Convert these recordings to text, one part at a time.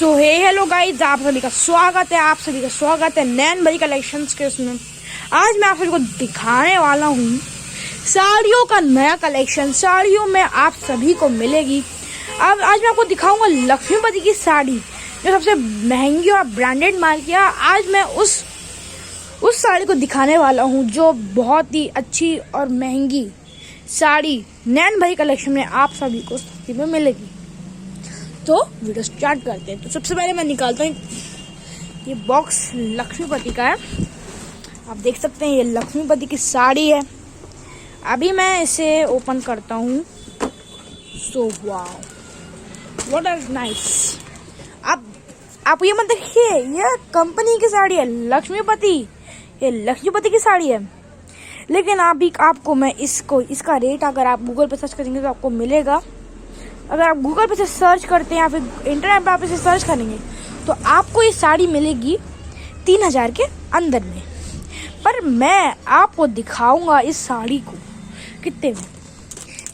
सो हे hello guys, आप सभी का स्वागत है नैन भाई कलेक्शंस के उसमें। आज मैं आप सभी को दिखाने वाला हूँ साड़ियों का नया कलेक्शन। साड़ियों में आप सभी को मिलेगी। अब आज मैं आपको दिखाऊंगा लक्ष्मीपति की साड़ी, जो सबसे महंगी और ब्रांडेड माल की है। आज मैं उस साड़ी को दिखाने वाला हूँ जो बहुत ही अच्छी और महंगी साड़ी नैन भाई कलेक्शन में आप सभी को सस्ती में मिलेगी। तो वीडियो स्टार्ट करते हैं। तो सबसे पहले मैं निकालता हूँ, ये बॉक्स लक्ष्मीपति का है। आप देख सकते हैं ये लक्ष्मीपति की साड़ी है। अभी मैं इसे ओपन करता हूँ। So wow, what is nice. आप ये मत देखिए, ये कंपनी की साड़ी है लक्ष्मीपति, ये लक्ष्मीपति की साड़ी है। लेकिन आपको मैं इसका रेट अगर आप गूगल पे सर्च करेंगे तो आपको मिलेगा। अगर आप गूगल पे से सर्च करते हैं या फिर इंटरनेट पे आप इसे सर्च करेंगे तो आपको ये साड़ी मिलेगी 3000 के अंदर में। पर मैं आपको दिखाऊंगा इस साड़ी को कितने में।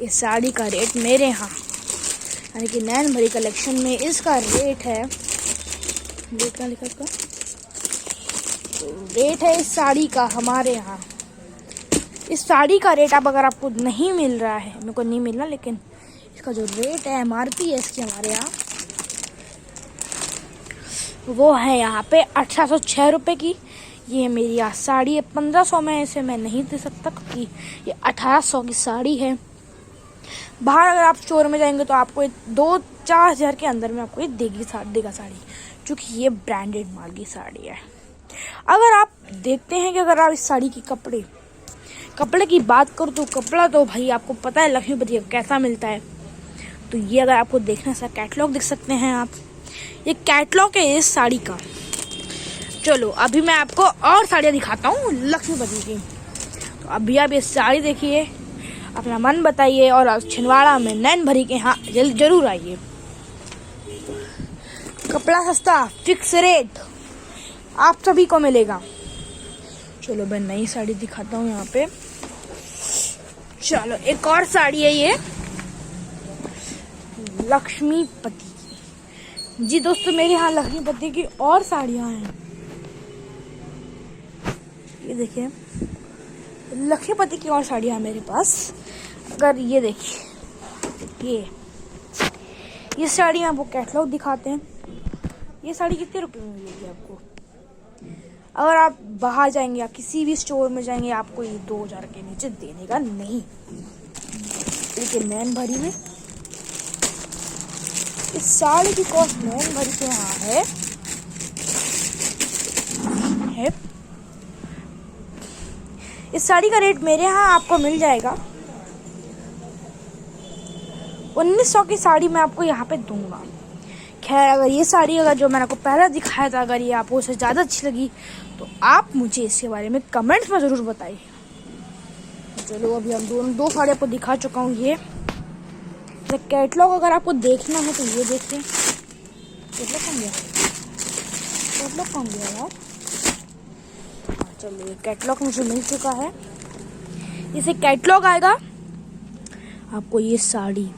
ये साड़ी का रेट मेरे यहाँ यानी कि नैन भाई कलेक्शन में इसका रेट है, लिखा इसका तो रेट है इस साड़ी का हमारे यहाँ। इस साड़ी का रेट अगर आपको नहीं मिल रहा है, मेरे को नहीं मिलना, लेकिन इसका जो रेट है MRP है इसकी हमारे यहाँ, वो है यहाँ पे 1806 रुपये की। ये मेरी यहाँ साड़ी है 1500 में, इसे मैं नहीं दे सकता क्योंकि ये 1800 की साड़ी है। बाहर अगर आप स्टोर में जाएंगे तो आपको 2-4 हज़ार के अंदर में आपको ये देगा साड़ी, क्योंकि ये ब्रांडेड माल की साड़ी है। अगर आप देखते हैं कि अगर आप इस साड़ी की कपड़े की बात करूँ तो कपड़ा तो भाई आपको पता है लक्ष्मीपति का कैसा मिलता है। तो ये अगर आपको देखना है कैटलॉग देख सकते हैं आप, ये कैटलॉग है इस साड़ी का। चलो अभी मैं आपको और साड़ियाँ दिखाता हूँ लक्ष्मीपति की। तो अभी आप ये साड़ी देखिए, अपना मन बताइए और छिंदवाड़ा में नैन भरी के यहाँ जरूर आइए। कपड़ा सस्ता, फिक्स रेट आप सभी को मिलेगा। चलो मैं नई साड़ी दिखाता हूँ यहाँ पे। चलो एक और साड़ी है ये लक्ष्मीपति की। जी दोस्तों, मेरे यहाँ लक्ष्मीपति की और साड़ियाँ हैं। ये देखिए लक्ष्मीपति की और साड़ियाँ हैं मेरे पास। अगर ये देखिए, ये साड़ी में आपको कैटलॉग दिखाते हैं। ये साड़ी कितने रुपए में मिलेगी आपको? अगर आप बाहर जाएंगे या किसी भी स्टोर में जाएंगे आपको ये 2000 के नीचे देने का नहीं। लेकिन नैन भरी में इस साड़ी की कॉस्ट नैन भरी के यहाँ है इस साड़ी का रेट मेरे यहाँ आपको मिल जाएगा 1900 की साड़ी मैं आपको यहाँ पे दूंगा। खैर, अगर ये साड़ी जो मैंने आपको पहले दिखाया था, अगर ये आपको उससे ज़्यादा अच्छी लगी तो आप मुझे इसके बारे में कमेंट्स में ज़रूर बताइए। चलो अभी हम दो साड़ी आपको दिखा चुका हूँ। ये कैटलॉग अगर आपको देखना है तो ये देखिए। कैटलॉग कौन गया यार? चलो ये कैटलॉग मुझे मिल चुका है। इसे कैटलॉग आएगा आपको ये साड़ी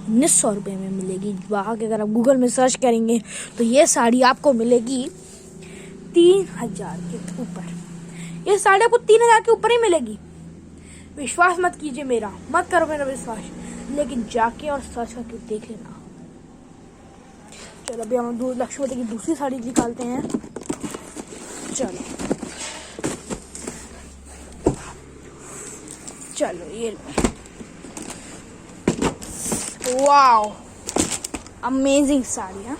1900 रुपये में मिलेगी। वहाँ के अगर आप गूगल में सर्च करेंगे तो ये साड़ी आपको मिलेगी 3000 के ऊपर। ये साड़ी आपको 3000 के ऊपर ही मिलेगी। विश्वास मत कीजिए मेरा, मत करो मेरा विश्वास, लेकिन जाके और सर्च करके देख लेना। चलो अभी हम लक्ष्मीपति की दूसरी साड़ी निकालते हैं। चलो ये वाओ, अमेजिंग साड़ी है।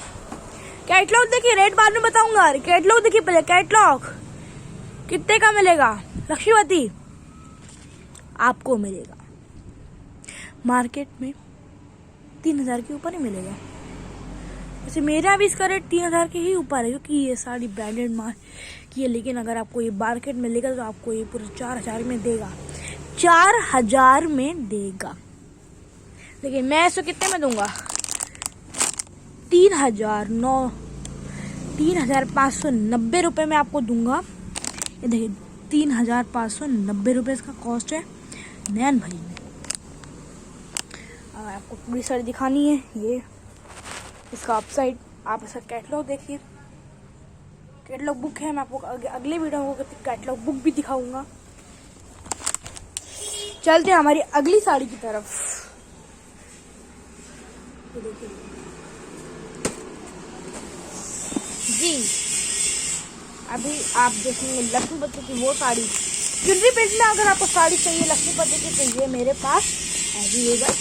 कैटलॉग देखिए, रेट बाद में बताऊंगा। कैटलॉग देखिए पहले, कैटलॉग कितने का मिलेगा लक्ष्मीपति आपको मिलेगा मार्केट में 3000 के ऊपर ही मिलेगा। वैसे मेरा भी इसका रेट 3000 के ही ऊपर है, क्योंकि ये साड़ी ब्रांडेड माल की है। लेकिन अगर आपको ये मार्केट में मिलेगा तो आपको ये पूरे 4000 में देगा, 4000 में देगा। लेकिन मैं इसको कितने में दूंगा? 3590 रुपये में आपको दूंगा। ये देखिए 3590 रुपये इसका कॉस्ट है नैन भाई में। आपको पूरी साड़ी दिखानी है। ये इसका अपसाइड आप इसका कैटलॉग देखिए, कैटलॉग बुक है। मैं आपको अगले वीडियो में कैटलॉग बुक भी दिखाऊंगा। चलते हैं हमारी अगली साड़ी की तरफ। ये देखिए जी, अभी आप देखेंगे लक्ष्मीपति की वो साड़ी चुनरी प्रिंट में। अगर आपको साड़ी चाहिए लक्ष्मीपति की तो ये मेरे पास अवेलेबल है।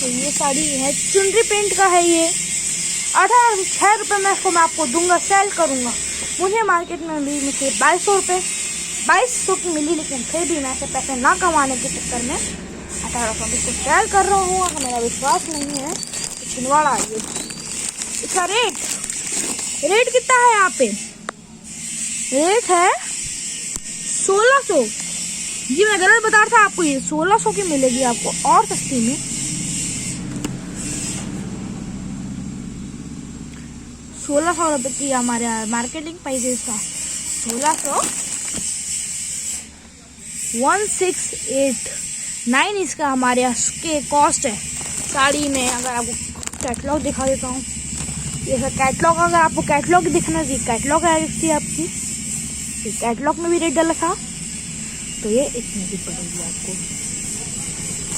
तो ये साड़ी है चुनरी प्रिंट का है। ये 1806 रुपये में इसको मैं आपको दूंगा, सेल करूंगा। मुझे मार्केट में भी मुझे 2200 की मिली, लेकिन फिर भी मैं ऐसे पैसे ना कमाने के चक्कर में 1800 में इसको सेल कर रहा हूँ। मेरा विश्वास नहीं है तो छिंदवाड़ा आइए। इसका रेट कितना है यहाँ पे? रेट है 1600। जी मैं गलत बता रहा था आपको, ये 1600 की मिलेगी आपको और सस्ती में। 1600 रुपये की हमारे मार्केटिंग प्राइस है इसका 1600। 1689 इसका हमारे यहाँ के कॉस्ट है साड़ी में। अगर आपको कैटलॉग दिखा देता हूँ, ये सर कैटलॉग, अगर आपको कैटलॉग दिखना चाहिए, कैटलॉग है इसकी आपकी, कैटलॉग में भी रेट डाला था तो ये इतनी की पड़ेगी आपको।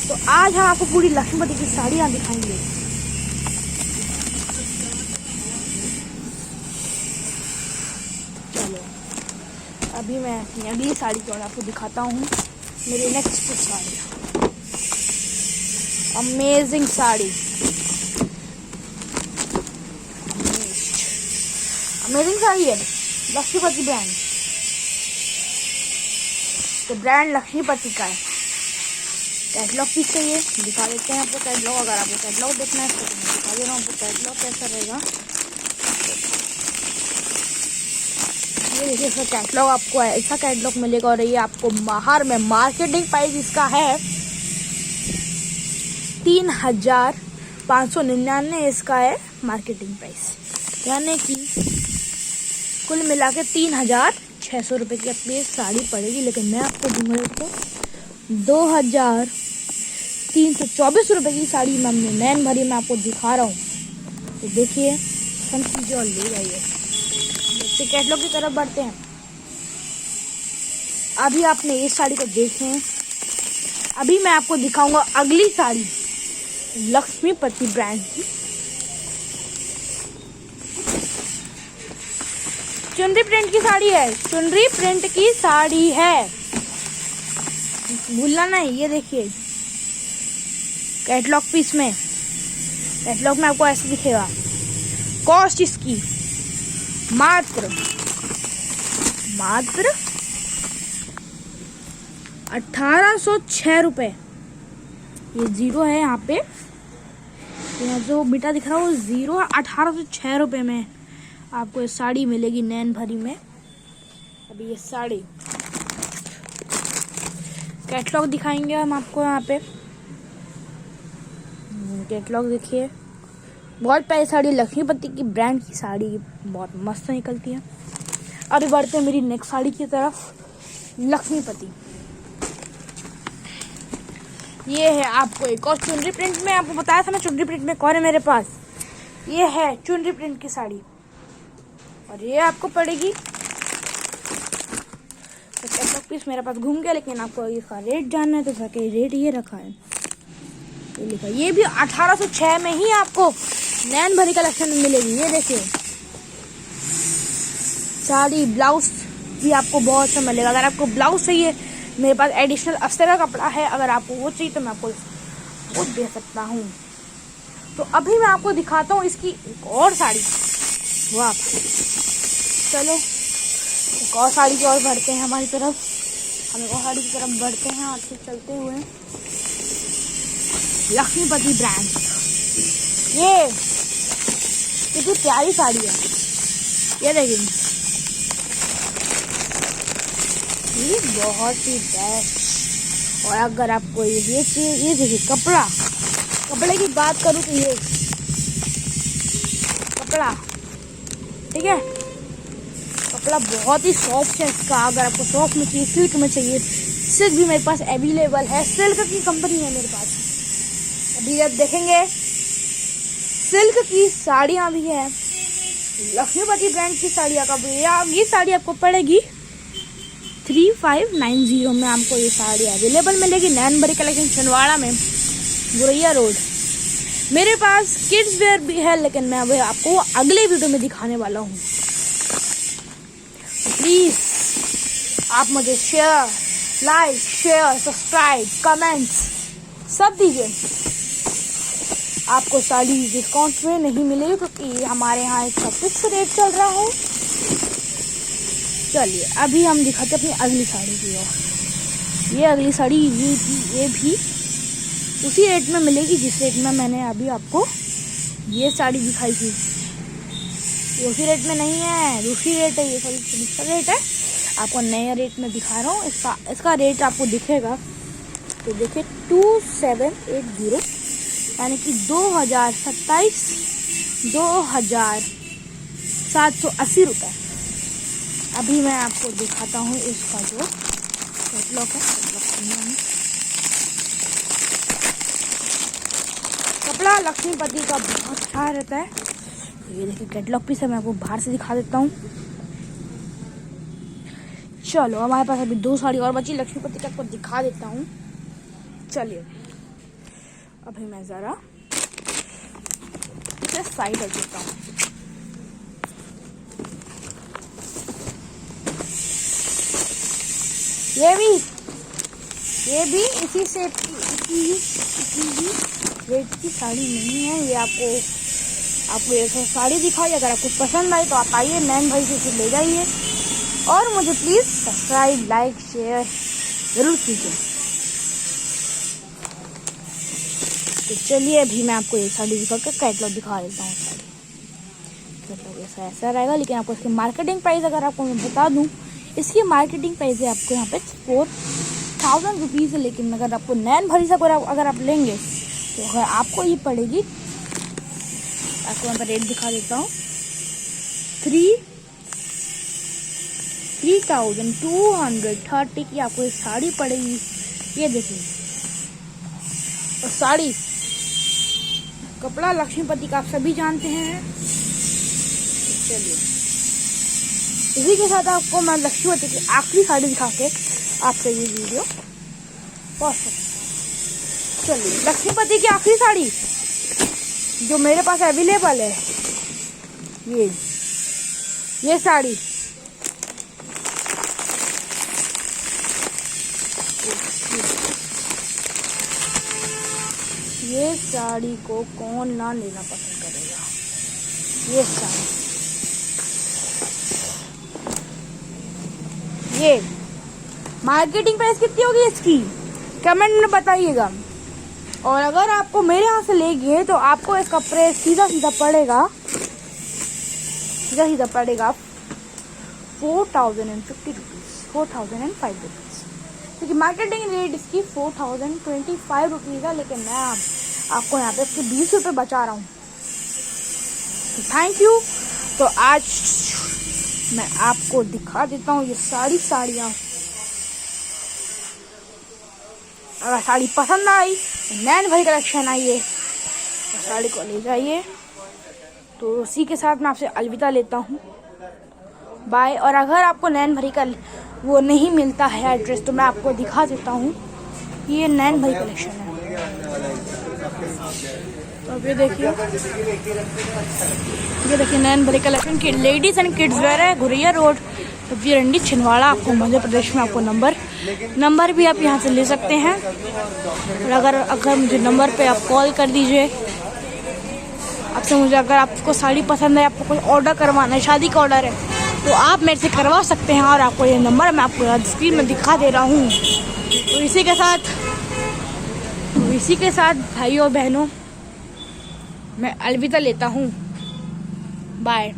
तो आज हम आपको पूरी लक्ष्मीपति की साड़ियाँ दिखाएंगे। चलो अभी मैं अपनी अगली साड़ी को आपको दिखाता हूँ। मेरी next sari, amazing sari, amazing sari है लक्ष्मीपति ब्रांड। तो ब्रांड लक्ष्मीपति का है। कैटलॉग पीस चाहिए दिखा देते हैं आपको कैटलॉग। अगर आपको कैटलॉग देखना है तो मैं दिखा दे रहा हूँ आपको कैटलॉग कैसा रहेगा। ये देखिए इसका कैटलॉग आपको ऐसा कैटलॉग मिलेगा और ये आपको बाहर में मार्केटिंग प्राइस इसका है 3599 इसका है मार्केटिंग प्राइस, यानी कि कुल मिला के 3600 रुपये की अपनी साड़ी पड़ेगी। लेकिन मैं आपको दूंगा इसको 2324 रुपये की साड़ी मैं नैन भरी में आपको दिखा रहा हूँ। तो देखिए हम चीज़ें और ले जाइए। तो कैटलॉग की तरफ बढ़ते हैं। अभी आपने इस साड़ी को देखें, अभी मैं आपको दिखाऊंगा अगली साड़ी लक्ष्मीपति ब्रांड की। चुनरी प्रिंट की साड़ी है, चुनरी प्रिंट की साड़ी है, भूलना नहीं। ये देखिए कैटलॉग पीस में, कैटलॉग में आपको ऐसे दिखेगा। कॉस्ट इसकी मात्र 1806 रुपये। ये जीरो है यहाँ पे, यहाँ जो बीटा दिख रहा है वो जीरो है। 1806 रुपये में आपको ये साड़ी मिलेगी नैन भरी में। अभी ये साड़ी कैटलॉग दिखाएंगे हम आपको। यहाँ पे कैटलॉग देखिए, बहुत प्यारी साड़ी, लक्ष्मीपति की ब्रांड की साड़ी, बहुत मस्त निकलती है। अभी बढ़ते हैं मेरी नेक्स्ट साड़ी की तरफ, लक्ष्मीपति। ये है आपको एक और चुनरी प्रिंट में, आपको बताया था ना चुनरी प्रिंट में कौन है मेरे पास। ये है चुनरी प्रिंट की साड़ी और ये आपको पड़ेगी, तो कैटलॉग पीस मेरे पास घूम गया, लेकिन आपको इसका रेट जानना है तो इसका रेट ये रखा है, ये लिखा। ये भी 1806 में ही आपको नैन भरी कलेक्शन में मिलेगी। ये देखिए साड़ी, ब्लाउज भी आपको बहुत अच्छा मिलेगा। अगर आपको ब्लाउज चाहिए मेरे पास एडिशनल अस्तर का कपड़ा है, अगर आपको वो चाहिए तो मैं आपको वो दे सकता हूँ। तो अभी मैं आपको दिखाता हूँ इसकी एक और साड़ी। वाह, चलो एक और साड़ी की ओर बढ़ते हैं हमारी तरफ। हम एक और साड़ी की तरफ बढ़ते हैं आगे चलते हुए। लक्ष्मीपति ब्रांड, ये कितनी प्यारी साड़ी है। ये देखिए, ये बहुत ही बेस्ट। और अगर आपको ये चाहिए, ये देखिए कपड़े की बात करूँ तो ये कपड़ा, ठीक है, कपड़ा बहुत ही सॉफ्ट है इसका। अगर आपको सॉफ्ट में चाहिए, सिल्क में चाहिए, सिल्क भी मेरे पास अवेलेबल है। सिल्क की कंपनी है मेरे पास। अभी जब देखेंगे सिल्क की साड़ियाँ भी है, लक्ष्मीपति ब्रांड की साड़ियाँ का भी। ये साड़ी आपको पड़ेगी 3590 में। आपको ये साड़ी अवेलेबल मिलेगी नैन भरी कलेक्शन छिंदवाड़ा में, गुरैया रोड। मेरे पास किड्स वेयर भी है, लेकिन मैं अभी आपको अगले वीडियो में दिखाने वाला हूँ। प्लीज आप मुझे share, like, share, subscribe, comments सब दीजिए। आपको साड़ी डिस्काउंट में नहीं मिलेगी क्योंकि हमारे यहाँ इसका फिक्स रेट चल रहा है। चलिए अभी हम दिखाते अपनी अगली साड़ी की ओर। ये अगली साड़ी ये भी उसी रेट में मिलेगी जिस रेट में मैंने अभी आपको ये साड़ी दिखाई थी। ये उसी रेट में नहीं है, दूसरी रेट है, ये साड़ी दूसरा रेट है। आपको नया रेट में दिखा रहा हूँ। इसका रेट आपको दिखेगा तो देखिए 2780 यानी कि 2780 रुपये। अभी मैं आपको दिखाता हूँ इसका जो कैटलॉग है। कपड़ा लक्ष्मीपति का बहुत अच्छा रहता है। ये देखिए कैटलॉग पीस है, मैं आपको बाहर से दिखा देता हूँ। चलो हमारे पास अभी 2 साड़ी और बची, लक्ष्मीपति का आपको दिखा देता हूँ। चलिए अभी मैं जरा इसे साइड रख देता हूँ। ये भी इसी से इसी रेट की साड़ी नहीं है। ये आपको ये साड़ी दिखाई, अगर आपको पसंद आई तो आप आइए नैन भाई से ले जाइए और मुझे प्लीज सब्सक्राइब, लाइक, शेयर जरूर कीजिए। तो चलिए अभी मैं आपको ये साड़ी दिखाकर कैटलॉग दिखा देता हूँ। कैटलॉग ऐसा रहेगा, लेकिन आपको इसकी मार्केटिंग प्राइस अगर आपको मैं बता दूँ, इसकी मार्केटिंग प्राइस है आपको यहाँ पे 4000 रुपीज़ है। लेकिन अगर आपको नैन भरी से अगर आप लेंगे तो अगर आपको ये पड़ेगी, आपको यहाँ पर रेट दिखा देता हूँ, 3230 की आपको ये साड़ी पड़ेगी। ये देखिए, और साड़ी कपड़ा लक्ष्मीपति का आप सभी जानते हैं। चलिए इसी के साथ आपको मैं लक्ष्मीपति की आखिरी साड़ी दिखा के आपसे ये वीडियो पहुंच सकती। चलिए लक्ष्मीपति की आखिरी साड़ी जो मेरे पास अवेलेबल है, ये साड़ी ये साड़ी को कौन ना लेना पसंद करेगा। ये साड़ी, ये मार्केटिंग प्राइस कितनी होगी इसकी कमेंट में बताइएगा। और अगर आपको मेरे यहाँ से लेंगे तो आपको इसका प्राइस सीधा पड़ेगा 4050 रुपीज़, 4005 रुपीज़, क्योंकि मार्केटिंग रेट इसकी 4025 रुपीज़ है। लेकिन मैं आपको यहाँ पे इसके 20 रुपये बचा रहा हूँ। Thank you. तो आज मैं आपको दिखा देता हूँ ये साड़ियाँ। अगर साड़ी पसंद आई तो नैन भाई कलेक्शन आइए और साड़ी को ले जाइए। तो उसी के साथ मैं आपसे अलविदा लेता हूँ, बाय। और अगर आपको नैन भरी का वो नहीं मिलता है एड्रेस, तो मैं आपको दिखा देता हूँ, ये नैन भरी कलेक्शन है। तो अब ये देखिए नैन भरी कलेक्शन की लेडीज एंड किड्स वेयर है, गुरैया रोड, वीरंडी छिंदवाड़ा। आपको मध्य प्रदेश में आपको नंबर भी आप यहाँ से ले सकते हैं। और अगर मुझे नंबर पे आप कॉल कर दीजिए, आपसे मुझे अगर आपको साड़ी पसंद है, आपको कोई ऑर्डर करवाना है, शादी का ऑर्डर है, तो आप मेरे से करवा सकते हैं। और आपको ये नंबर मैं आपको स्क्रीन में दिखा दे रहा हूँ। तो इसी के साथ भाइयों बहनों मैं अलविदा लेता हूँ, बाय।